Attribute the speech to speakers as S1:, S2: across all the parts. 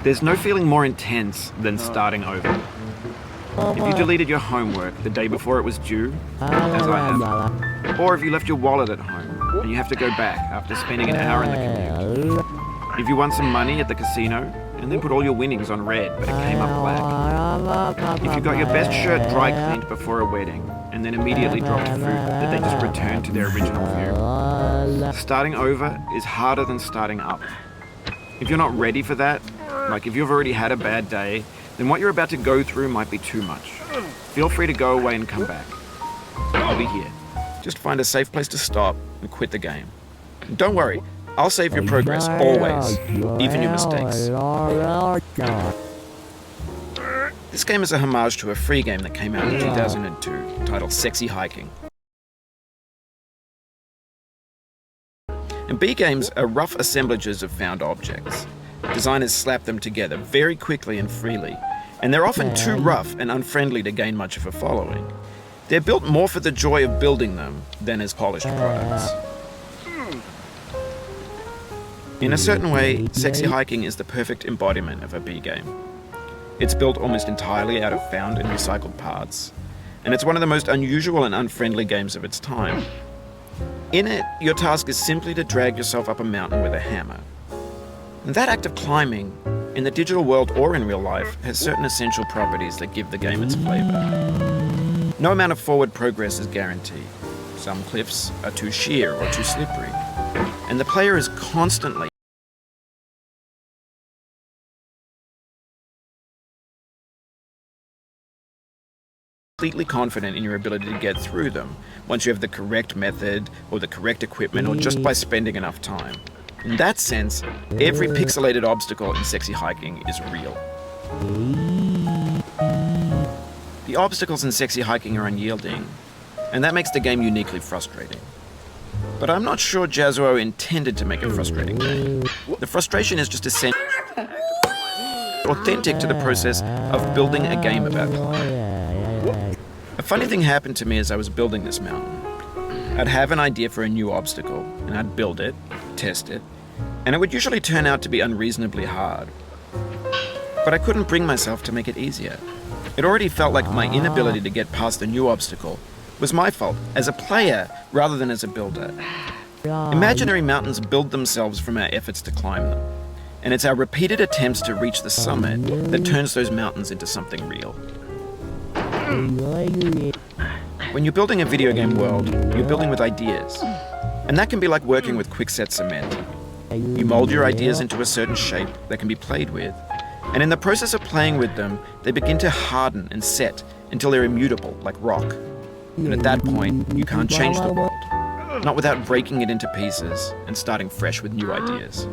S1: There's no feeling more intense than starting over. If you deleted your homework the day before it was due, as I have, or if you left your wallet at home and you have to go back after spending an hour in the commute, if you won some money at the casino and then put all your winnings on red but it came up black, if you got your best shirt dry cleaned before a wedding and then immediately dropped food that they just returned to their original view, starting over is harder than starting up. If you're not ready for that, like if you've already had a bad day, then what you're about to go through might be too much. Feel free to go away and come back. I'll be here. Just find a safe place to stop and quit the game. And don't worry, I'll save your progress always, even your mistakes. This game is a homage to a free game that came out in 2002, titled Sexy Hiking. And B games are rough assemblages of found objects. Designers slap them together very quickly and freely, and they're often too rough and unfriendly to gain much of a following. They're built more for the joy of building them than as polished products. In a certain way, Sexy Hiking is the perfect embodiment of a B game. It's built almost entirely out of found and recycled parts, and it's one of the most unusual and unfriendly games of its time. In it, your task is simply to drag yourself up a mountain with a hammer. And that act of climbing, in the digital world or in real life, has certain essential properties that give the game its flavor. No amount of forward progress is guaranteed. Some cliffs are too sheer or too slippery, and the player is constantly completely confident in your ability to get through them once you have the correct method or the correct equipment or just by spending enough time. In that sense, every pixelated obstacle in Sexy Hiking is real. The obstacles in Sexy Hiking are unyielding, and that makes the game uniquely frustrating. But I'm not sure Jazuo intended to make a frustrating game. The frustration is just essential, authentic to the process of building a game about climbing. A funny thing happened to me as I was building this mountain. I'd have an idea for a new obstacle, and I'd build it, test it, and it would usually turn out to be unreasonably hard. But I couldn't bring myself to make it easier. It already felt like my inability to get past the new obstacle was my fault as a player rather than as a builder. Imaginary mountains build themselves from our efforts to climb them, and it's our repeated attempts to reach the summit that turns those mountains into something real. When you're building a video game world, you're building with ideas. And that can be like working with quickset cement. You mold your ideas into a certain shape that can be played with, and in the process of playing with them, they begin to harden and set until they're immutable, like rock. And at that point, you can't change the world, not without breaking it into pieces and starting fresh with new ideas.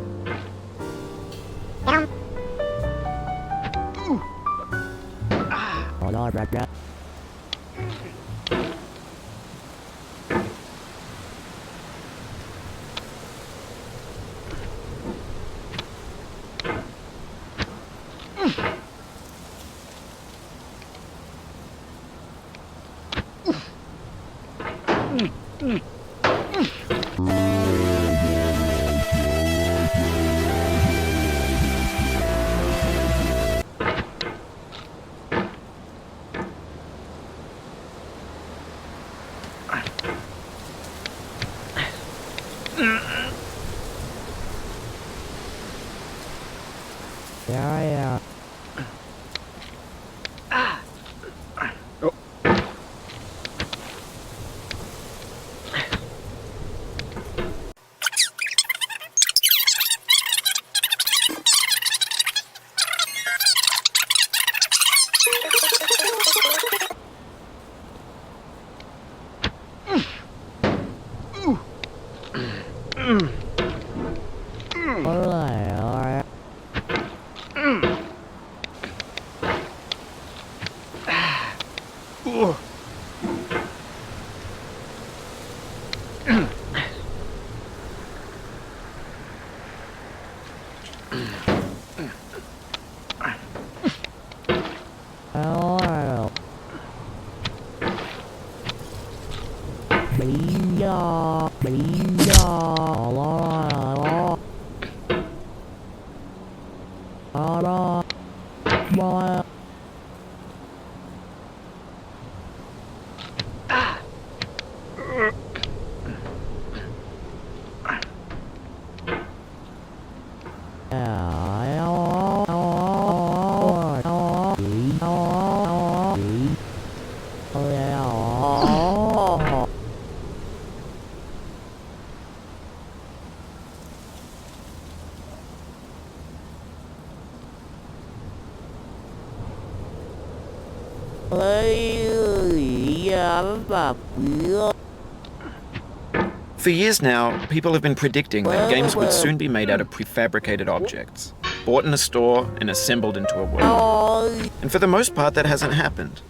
S1: For years now, people have been predicting that games would soon be made out of prefabricated objects, bought in a store and assembled into a world. And for the most part, that hasn't happened,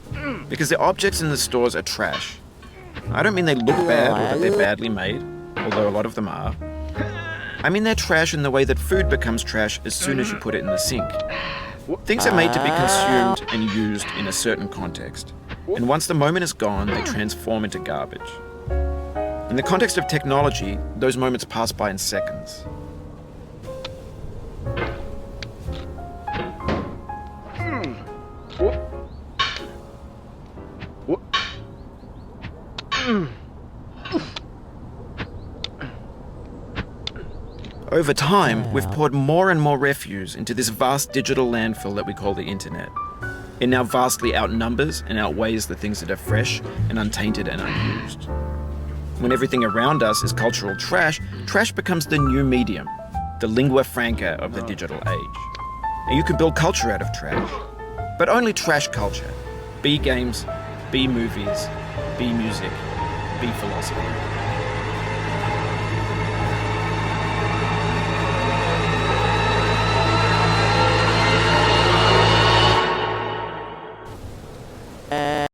S1: because the objects in the stores are trash. I don't mean they look bad or that they're badly made, although a lot of them are. I mean they're trash in the way that food becomes trash as soon as you put it in the sink. Things are made to be consumed and used in a certain context, and once the moment is gone, they transform into garbage. In the context of technology, those moments pass by in seconds. Over time, we've poured more and more refuse into this vast digital landfill that we call the internet. It now vastly outnumbers and outweighs the things that are fresh and untainted and unused. When everything around us is cultural trash, trash becomes the new medium, the lingua franca of the digital age. And you can build culture out of trash, but only trash culture. Be games, be movies, be music, be philosophy.